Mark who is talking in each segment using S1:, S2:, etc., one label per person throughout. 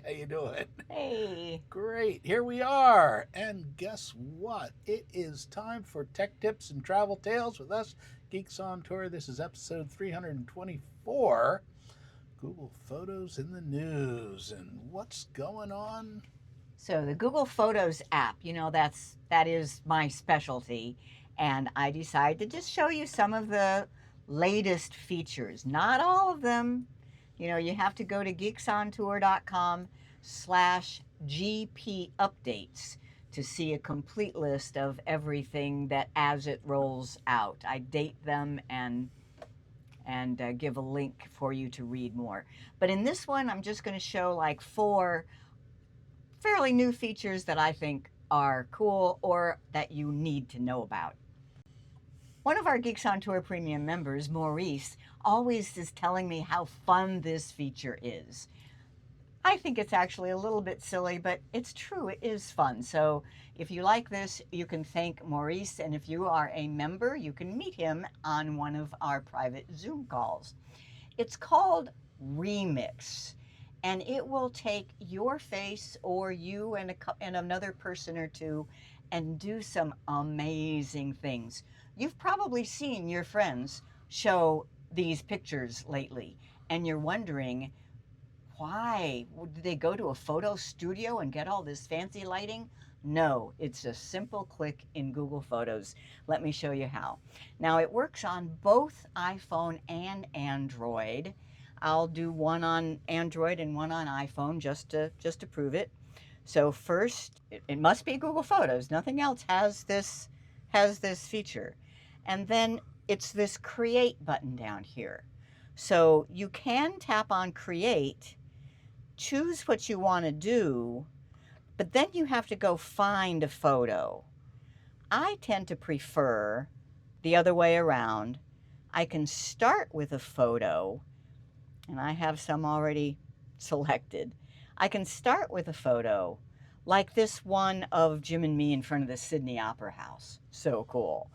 S1: how you doing?
S2: Hey.
S1: Great. Here we are. And guess what? It is time for Tech Tips and Travel Tales with us, Geeks on Tour. This is episode 324. Google Photos in the news. And what's going on?
S2: So the Google Photos app, that is my specialty, and I decided to just show you some of the latest features. Not all of them. You have to go to geeksontour.com/GP updates to see a complete list of everything that as it rolls out. I date them and give a link for you to read more. But in this one, I'm just going to show like 4 fairly new features that I think are cool or that you need to know about. One of our Geeks on Tour premium members, Maurice, always is telling me how fun this feature is. I think it's actually a little bit silly, but it's true, it is fun. So if you like this, you can thank Maurice, and if you are a member, you can meet him on one of our private Zoom calls. It's called Remix, and it will take your face or you and another person or two and do some amazing things. You've probably seen your friends show these pictures lately, and you're wondering, why? Did they go to a photo studio and get all this fancy lighting? No, it's a simple click in Google Photos. Let me show you how. Now, it works on both iPhone and Android. I'll do one on Android and one on iPhone just to prove it. So first, it must be Google Photos. Nothing else has this feature. And then it's this Create button down here. So you can tap on Create, choose what you want to do, but then you have to go find a photo. I tend to prefer the other way around. I can start with a photo, and I have some already selected. I can start with a photo like this one of Jim and me in front of the Sydney Opera House. So cool.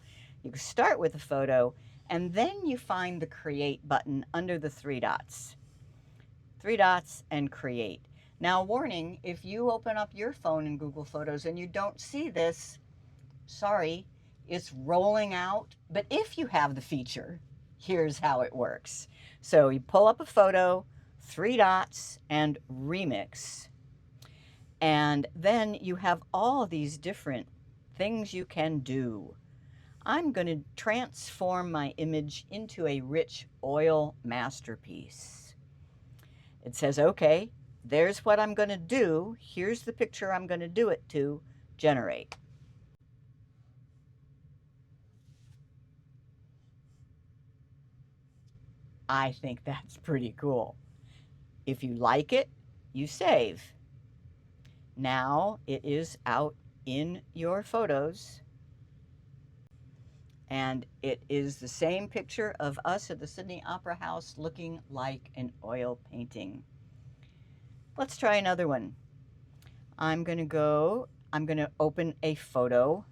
S2: You can start with a photo, and then you find the Create button under the 3 dots. 3 dots and Create. Now, warning, if you open up your phone in Google Photos and you don't see this, sorry, it's rolling out. But if you have the feature, here's how it works. So you pull up a photo, 3 dots, and Remix. And then you have all these different things you can do. I'm going to transform my image into a rich oil masterpiece. It says, okay, there's what I'm going to do. Here's the picture I'm going to do it to. Generate. I think that's pretty cool. If you like it, you save. Now it is out in your photos, and it is the same picture of us at the Sydney Opera House looking like an oil painting. Let's try another one. I'm going to open a photo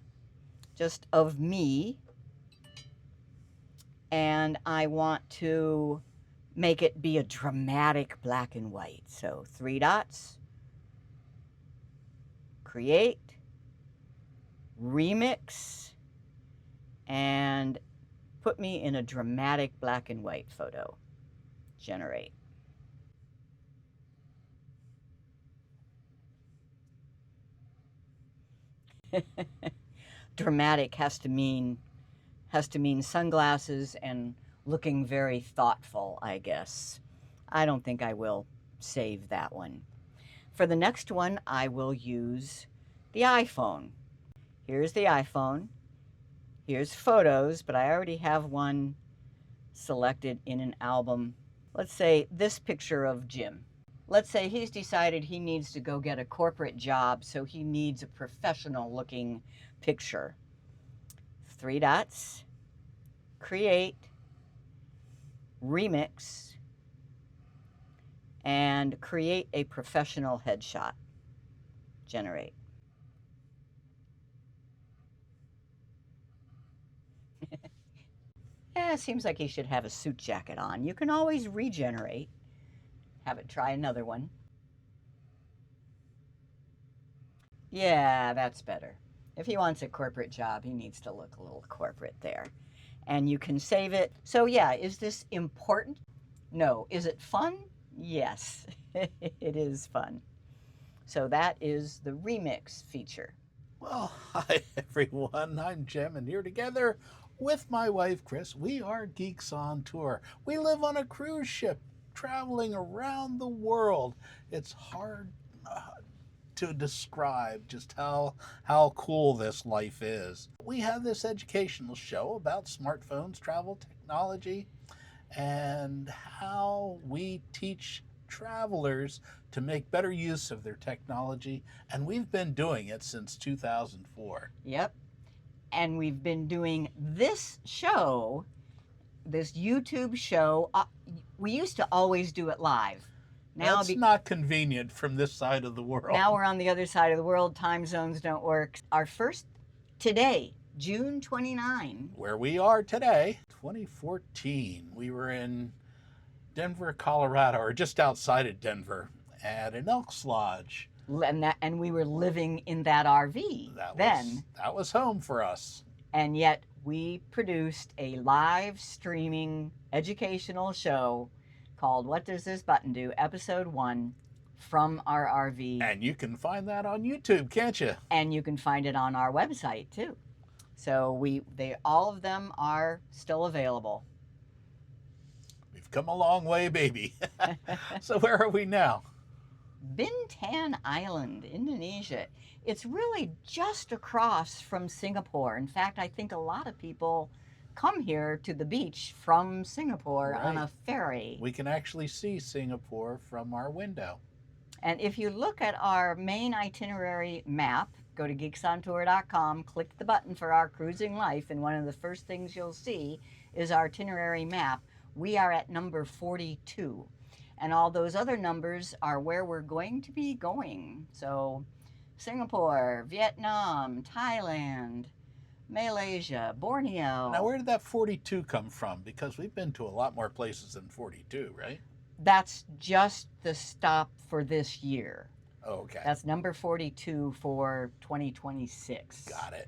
S2: just of me, and I want to make it be a dramatic black and white. So 3 dots, Create, Remix, and put me in a dramatic black and white photo. Generate. Dramatic has to mean sunglasses and looking very thoughtful, I guess. I don't think I will save that one. For the next one, I will use the iPhone. Here's the iPhone. Here's Photos, but I already have one selected in an album. Let's say this picture of Jim. Let's say he's decided he needs to go get a corporate job, so he needs a professional looking picture. 3 dots, Create, Remix, and create a professional headshot. Generate. It seems like he should have a suit jacket on. You can always regenerate. Have it try another one. Yeah, that's better. If he wants a corporate job, he needs to look a little corporate there. And you can save it. So yeah, is this important? No. Is it fun? Yes, it is fun. So that is the remix feature.
S1: Well, hi everyone. I'm Jim, and here together with my wife Chris, we are Geeks on Tour. We live on a cruise ship traveling around the world. It's hard to describe just how cool this life is. We have this educational show about smartphones, travel technology, and how we teach travelers to make better use of their technology, and we've been doing it since 2004.
S2: Yep. And we've been doing this show, this YouTube show. We used to always do it live.
S1: Now it's not convenient from this side of the world.
S2: Now we're on the other side of the world. Time zones don't work. Our first today, June 29.
S1: Where we are today, 2014. We were in Denver, Colorado, or just outside of Denver, at an Elks Lodge.
S2: And we were living in that RV then.
S1: That was home for us.
S2: And yet we produced a live streaming educational show called What Does This Button Do? Episode 1 from our RV.
S1: And you can find that on YouTube, can't you?
S2: And you can find it on our website too. So all of them are still available.
S1: We've come a long way, baby. So where are we now?
S2: Bintan Island, Indonesia. It's really just across from Singapore. In fact, I think a lot of people come here to the beach from Singapore on a ferry.
S1: We can actually see Singapore from our window.
S2: And if you look at our main itinerary map, go to geeksontour.com, click the button for our cruising life, and one of the first things you'll see is our itinerary map. We are at number 42. And all those other numbers are where we're going to be going. So Singapore, Vietnam, Thailand, Malaysia, Borneo.
S1: Now, where did that 42 come from? Because we've been to a lot more places than 42, right?
S2: That's just the stop for this year.
S1: Oh, okay.
S2: That's number 42 for 2026.
S1: Got it.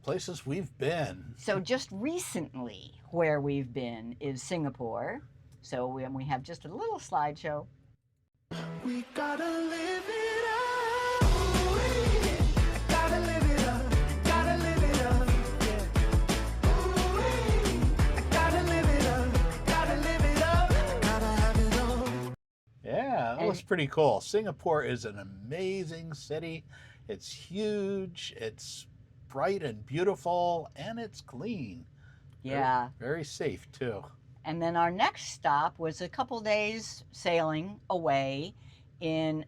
S1: Places we've been.
S2: So just recently, where we've been is Singapore. So we have just a little slideshow.
S3: We gotta live it up. Ooh, gotta live it up. Gotta live it up. Yeah. Ooh, gotta live it up. Gotta live it up. Gotta have it all.
S1: Yeah, that was pretty cool. Singapore is an amazing city. It's huge. It's bright and beautiful, and it's clean.
S2: Yeah.
S1: Very safe, too.
S2: And then our next stop was a couple days sailing away in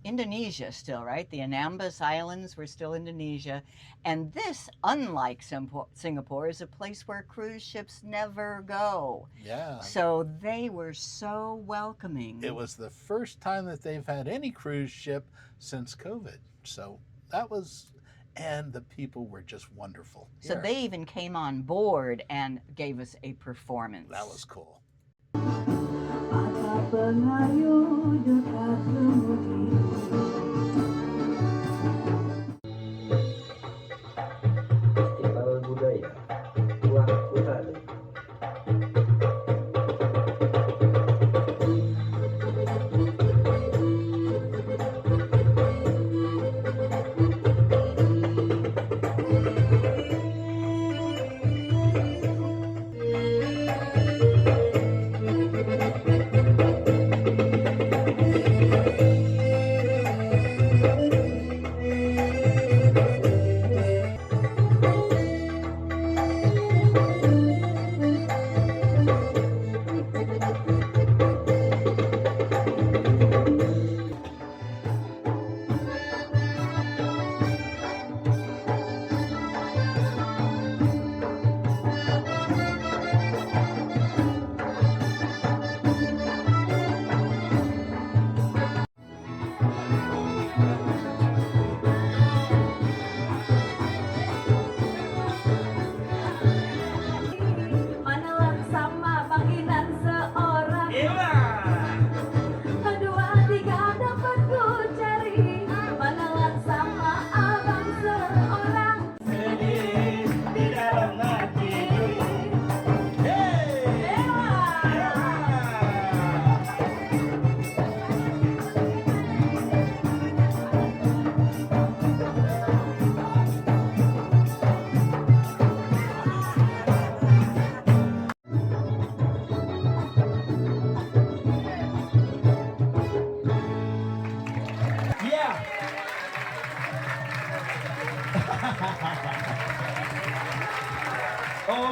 S2: Indonesia still, right? The Anambas Islands were still Indonesia. And this, unlike Singapore, is a place where cruise ships never go.
S1: Yeah.
S2: So they were so welcoming.
S1: It was the first time that they've had any cruise ship since COVID. So that was... And the people were just wonderful.
S2: So they even came on board and gave us a performance.
S1: That was cool.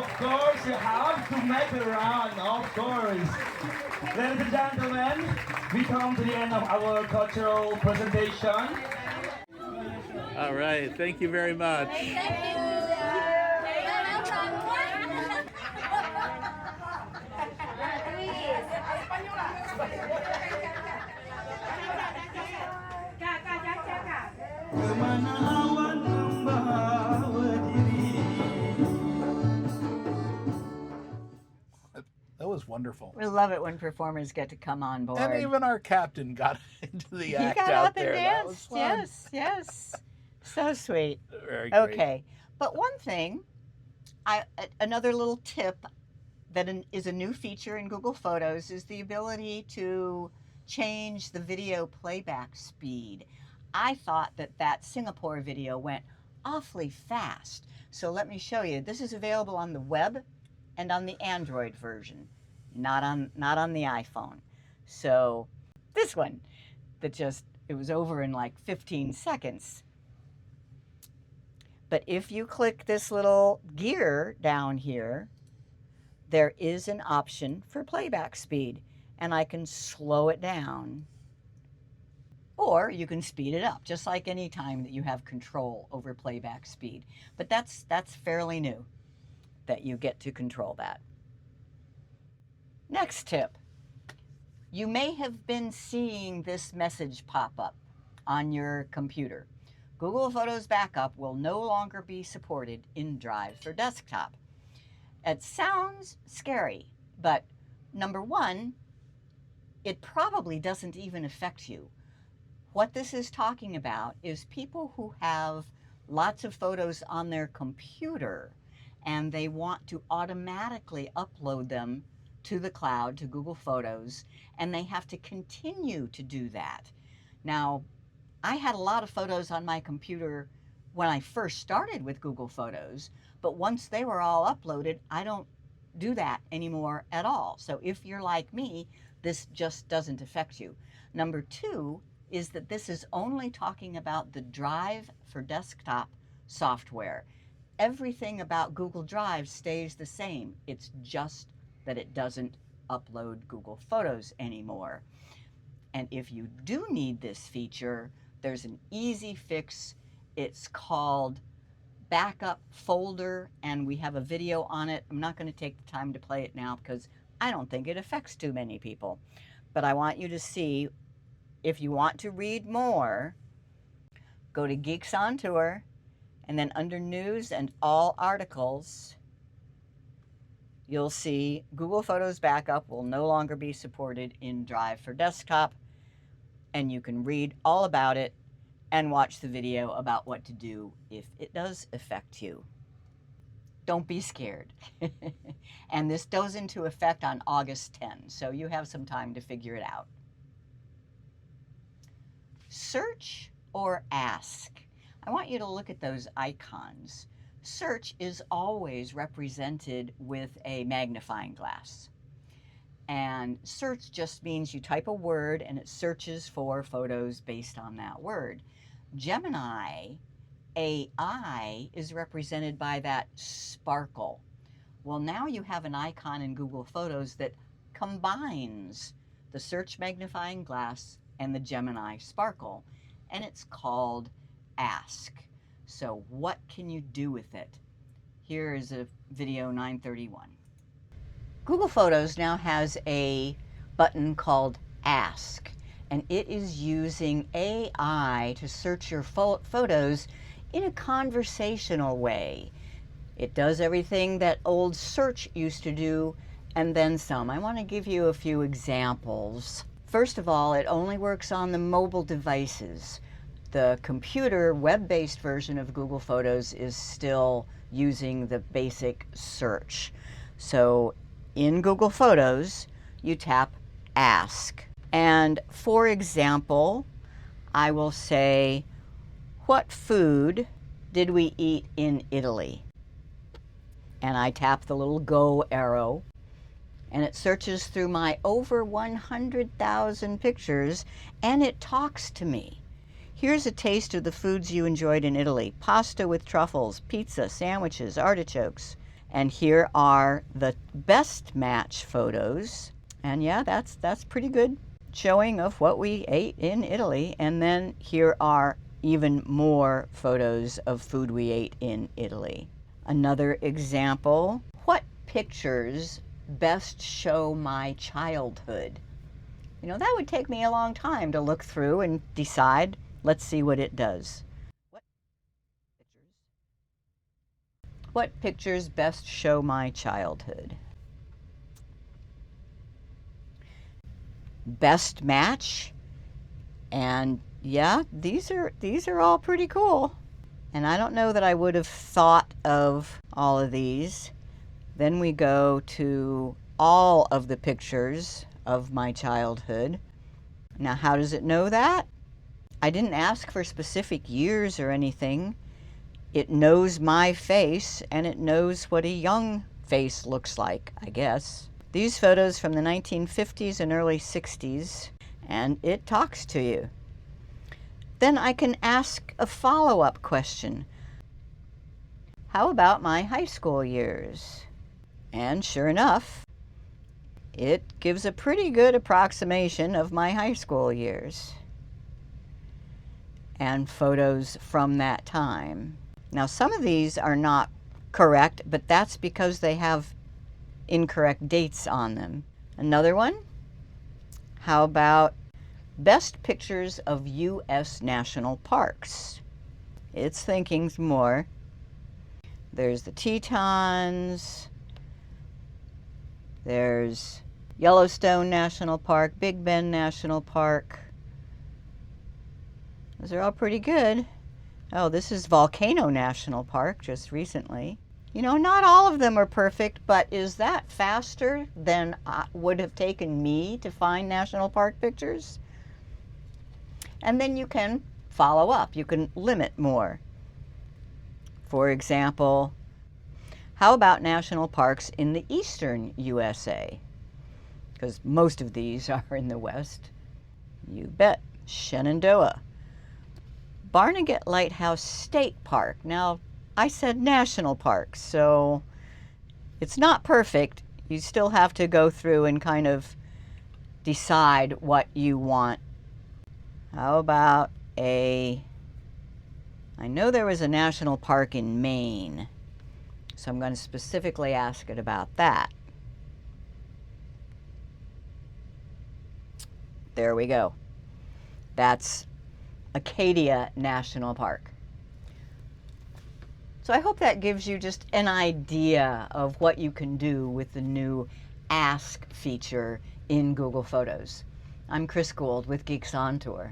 S4: Of course, you have to make it around, of course. Ladies and gentlemen, we come to the end of our cultural presentation.
S1: All right, thank you very much.
S4: Kemana awan membawa diri.
S1: That was wonderful.
S2: We love it when performers get to come on board.
S1: And even our captain got into the
S2: he
S1: act
S2: got
S1: out
S2: up and
S1: there. That was
S2: danced.
S1: fun.
S2: Yes, yes. So sweet.
S1: Very great.
S2: Okay, but one thing, another little tip that is a new feature in Google Photos is the ability to change the video playback speed. I thought that Singapore video went awfully fast. So let me show you. This is available on the web and on the Android version, not on the iPhone. So this one, it was over in like 15 seconds. But if you click this little gear down here, there is an option for playback speed, and I can slow it down. Or you can speed it up, just like any time that you have control over playback speed. But that's fairly new, that you get to control that. Next tip. You may have been seeing this message pop up on your computer. Google Photos Backup will no longer be supported in Drive for desktop. It sounds scary, but number one, it probably doesn't even affect you. What this is talking about is people who have lots of photos on their computer and they want to automatically upload them to the cloud, to Google Photos, and they have to continue to do that. Now, I had a lot of photos on my computer when I first started with Google Photos, but once they were all uploaded, I don't do that anymore at all. So if you're like me, this just doesn't affect you. Number two is that this is only talking about the Drive for desktop software. Everything about Google Drive stays the same. It's just that it doesn't upload Google Photos anymore. And if you do need this feature, there's an easy fix. It's called Backup Folder, and we have a video on it. I'm not going to take the time to play it now because I don't think it affects too many people. But I want you to see, if you want to read more, go to Geeks On Tour, and then under News and All Articles, you'll see Google Photos Backup will no longer be supported in Drive for desktop, and you can read all about it and watch the video about what to do if it does affect you. Don't be scared. And this goes into effect on August 10, so you have some time to figure it out. Search or ask? I want you to look at those icons. Search is always represented with a magnifying glass. And search just means you type a word and it searches for photos based on that word. Gemini AI is represented by that sparkle. Well, now you have an icon in Google Photos that combines the search magnifying glass and the Gemini sparkle, and it's called Ask. So what can you do with it? Here is a video 931. Google Photos now has a button called Ask, and it is using AI to search your photos in a conversational way. It does everything that old search used to do, and then some. I want to give you a few examples. First of all, it only works on the mobile devices. The computer web-based version of Google Photos is still using the basic search. So in Google Photos, you tap Ask. And for example, I will say, what food did we eat in Italy? And I tap the little go arrow, and it searches through my over 100,000 pictures, and it talks to me. Here's a taste of the foods you enjoyed in Italy: pasta with truffles, pizza, sandwiches, artichokes. And here are the best match photos. And yeah, that's pretty good showing of what we ate in Italy. And then here are even more photos of food we ate in Italy. Another example, what pictures best show my childhood? You know, that would take me a long time to look through and decide. Let's see what it does. What pictures best show my childhood? Best match, and yeah, these are all pretty cool. And I don't know that I would have thought of all of these. Then we go to all of the pictures of my childhood. Now, how does it know that? I didn't ask for specific years or anything. It knows my face, and it knows what a young face looks like, I guess. These photos from the 1950s and early 60s, and it talks to you. Then I can ask a follow-up question. How about my high school years? And sure enough, it gives a pretty good approximation of my high school years and photos from that time. Now, some of these are not correct, but that's because they have incorrect dates on them. Another one, how about best pictures of U.S. national parks? It's thinking more. There's the Tetons, there's Yellowstone National Park, Big Bend National Park. Those are all pretty good. Oh, this is Volcano National Park just recently. You know, not all of them are perfect, but is that faster than would have taken me to find national park pictures? And then you can follow up. You can limit more. For example, how about national parks in the eastern USA? Because most of these are in the west. You bet. Shenandoah. Barnegat Lighthouse State Park. Now, I said national park, so it's not perfect. You still have to go through and kind of decide what you want. How about I know there was a national park in Maine, so I'm going to specifically ask it about that. There we go. That's Acadia National Park. So I hope that gives you just an idea of what you can do with the new Ask feature in Google Photos. I'm Chris Guld with Geeks On Tour.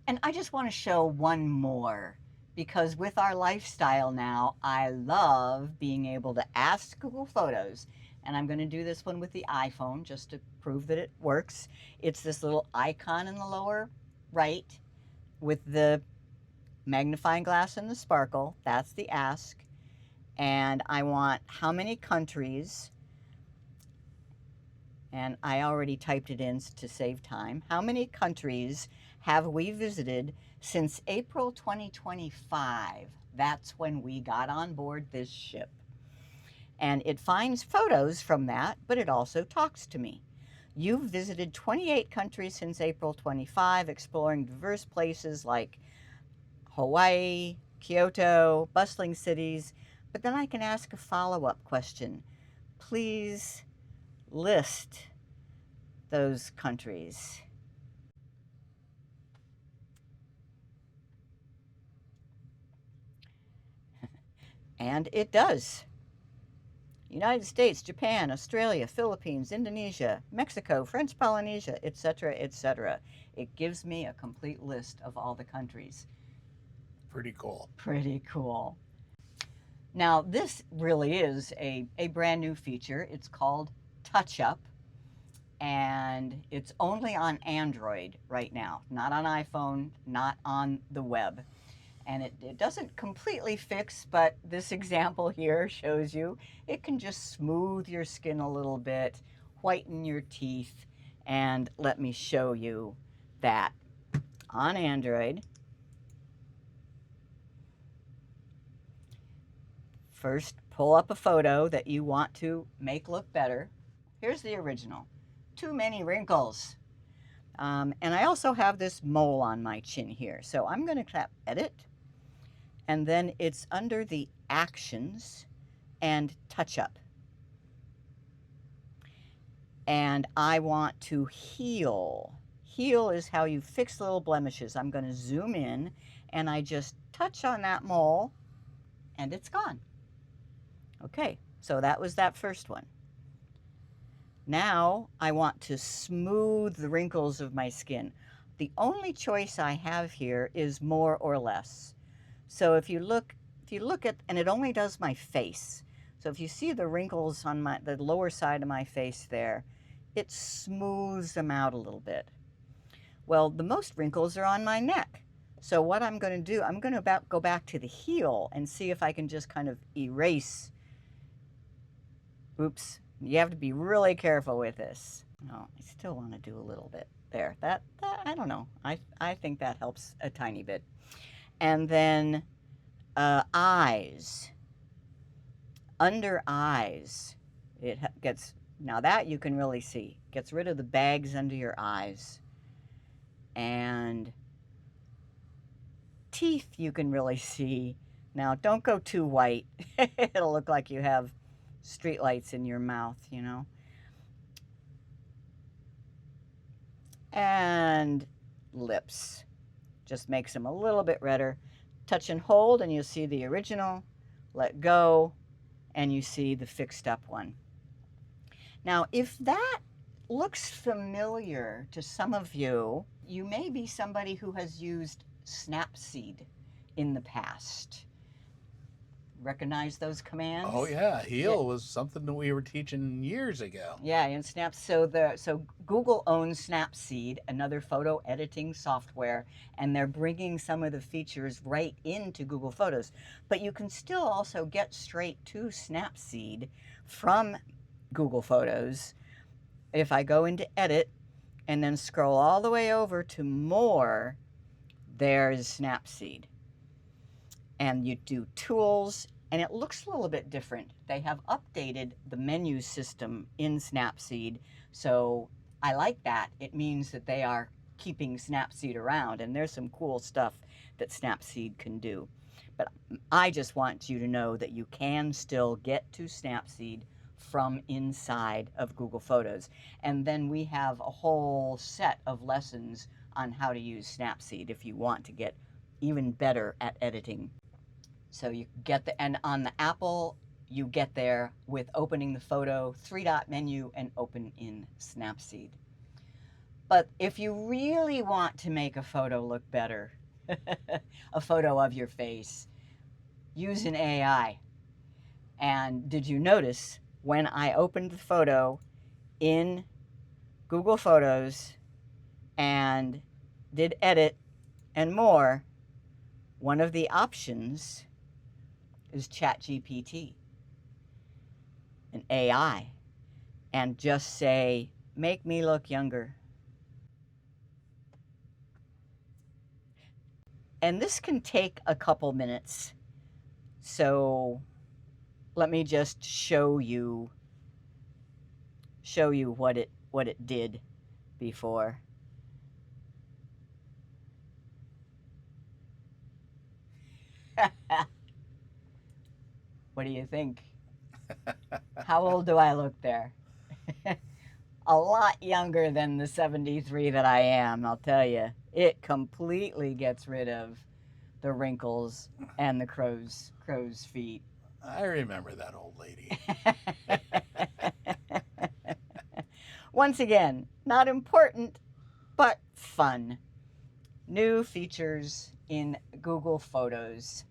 S2: And I just want to show one more, because with our lifestyle now, I love being able to ask Google Photos. And I'm going to do this one with the iPhone just to prove that it works. It's this little icon in the lower right with the magnifying glass and the sparkle. That's the ask. And I want how many countries, and I already typed it in to save time. How many countries have we visited since April 2025? That's when we got on board this ship. And it finds photos from that, but it also talks to me. You've visited 28 countries since April 25, exploring diverse places like Hawaii, Kyoto, bustling cities. But then I can ask a follow-up question. Please list those countries. And it does. United States, Japan, Australia, Philippines, Indonesia, Mexico, French Polynesia, etc., etc. It gives me a complete list of all the countries.
S1: Pretty cool.
S2: Pretty cool. Now, this really is a brand new feature. It's called Touchup, and it's only on Android right now, not on iPhone, not on the web. And it doesn't completely fix, but this example here shows you it can just smooth your skin a little bit, whiten your teeth, and let me show you that on Android. First, pull up a photo that you want to make look better. Here's the original. Too many wrinkles. And I also have this mole on my chin here. So I'm going to tap Edit. And then it's under the Actions and Touch Up. And I want to heal. Heal is how you fix little blemishes. I'm going to zoom in and I just touch on that mole and it's gone. Okay, so that was that first one. Now I want to smooth the wrinkles of my skin. The only choice I have here is more or less. So if you look at, and it only does my face. So if you see the wrinkles on the lower side of my face there, it smooths them out a little bit. Well, the most wrinkles are on my neck. So what I'm going to do, I'm going to go back to the heel and see if I can just kind of erase. Oops, you have to be really careful with this. No, I still want to do a little bit there. That I don't know. I think that helps a tiny bit. And then eyes. Under eyes, it gets, now that you can really see, gets rid of the bags under your eyes. And teeth you can really see. Now don't go too white. It'll look like you have streetlights in your mouth, you know. And lips. Just makes them a little bit redder. Touch and hold and you'll see the original. Let go and you see the fixed up one. Now if that looks familiar to some of you, you may be somebody who has used Snapseed in the past. Recognize those commands?
S1: Oh yeah, heal was something that we were teaching years ago.
S2: Yeah, in Snap. So Google owns Snapseed, another photo editing software, and they're bringing some of the features right into Google Photos. But you can still also get straight to Snapseed from Google Photos. If I go into Edit and then scroll all the way over to More, there's Snapseed. And you do Tools, and it looks a little bit different. They have updated the menu system in Snapseed, so I like that. It means that they are keeping Snapseed around, and there's some cool stuff that Snapseed can do. But I just want you to know that you can still get to Snapseed from inside of Google Photos. And then we have a whole set of lessons on how to use Snapseed if you want to get even better at editing. So you get and on the Apple, you get there with opening the photo, 3-dot menu, and open in Snapseed. But if you really want to make a photo look better, a photo of your face, use an AI. And did you notice when I opened the photo in Google Photos and did Edit and More, one of the options is ChatGPT, an AI, and just say, make me look younger. And this can take a couple minutes. So let me just show you what it did before. What do you think? How old do I look there? A lot younger than the 73 that I am, I'll tell you. It completely gets rid of the wrinkles and the crow's feet.
S1: I remember that old lady.
S2: Once again, not important, but fun. New features in Google Photos.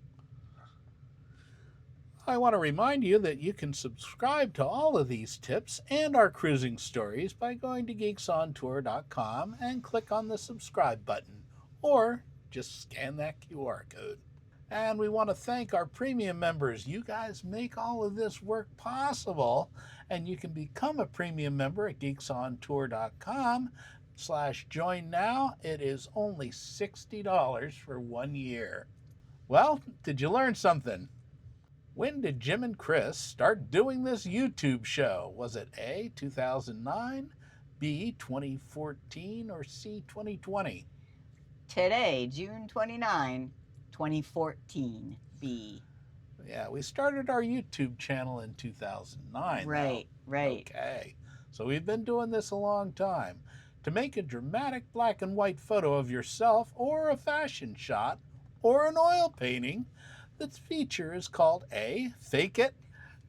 S1: I want to remind you that you can subscribe to all of these tips and our cruising stories by going to geeksontour.com and click on the subscribe button, or just scan that QR code. And we want to thank our premium members. You guys make all of this work possible, and you can become a premium member at geeksontour.com/join now. It is only $60 for 1 year. Well, did you learn something? When did Jim and Chris start doing this YouTube show? Was it A, 2009, B, 2014, or C, 2020?
S2: Today, June 29, 2014, B.
S1: Yeah, we started our YouTube channel in 2009.
S2: Right, right.
S1: Okay, so we've been doing this a long time. To make a dramatic black and white photo of yourself or a fashion shot or an oil painting, the feature is called A, Fake It,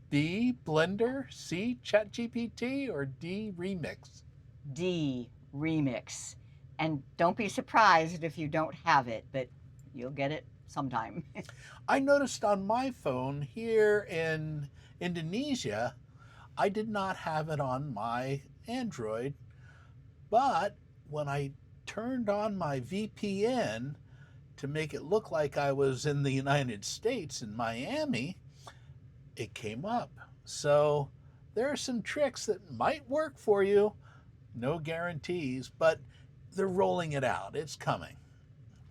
S1: B, Blender, C, ChatGPT, or D, Remix.
S2: D, Remix. And don't be surprised if you don't have it, but you'll get it sometime.
S1: I noticed on my phone here in Indonesia, I did not have it on my Android, but when I turned on my VPN to make it look like I was in the United States in Miami, it came up. So there are some tricks that might work for you. No guarantees, but they're rolling it out. It's coming.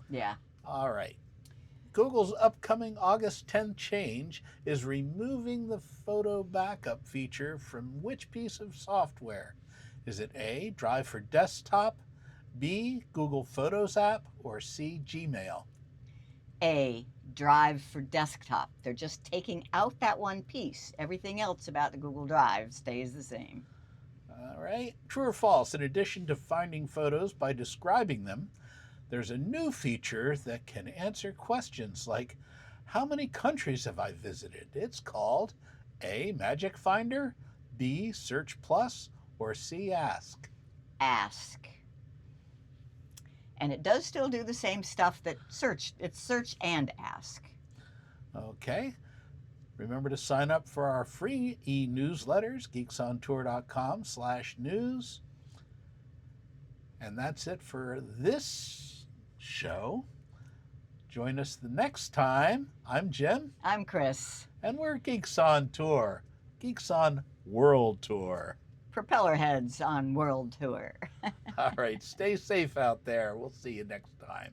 S2: Yeah.
S1: All right. Google's upcoming August 10th change is removing the photo backup feature from which piece of software? Is it A, Drive for Desktop, B, Google Photos app, or C, Gmail?
S2: A, Drive for Desktop. They're just taking out that one piece. Everything else about the Google Drive stays the same.
S1: All right. True or false? In addition to finding photos by describing them, there's a new feature that can answer questions like, how many countries have I visited? It's called A, Magic Finder, B, Search Plus, or C, Ask.
S2: Ask. And it does still do the same stuff that search. It's search and ask.
S1: Okay. Remember to sign up for our free e-newsletters, geeksontour.com/news. And that's it for this show. Join us the next time. I'm Jim.
S2: I'm Chris.
S1: And we're Geeks on Tour. Geeks on World Tour.
S2: Propeller heads on World Tour.
S1: All right. Stay safe out there. We'll see you next time.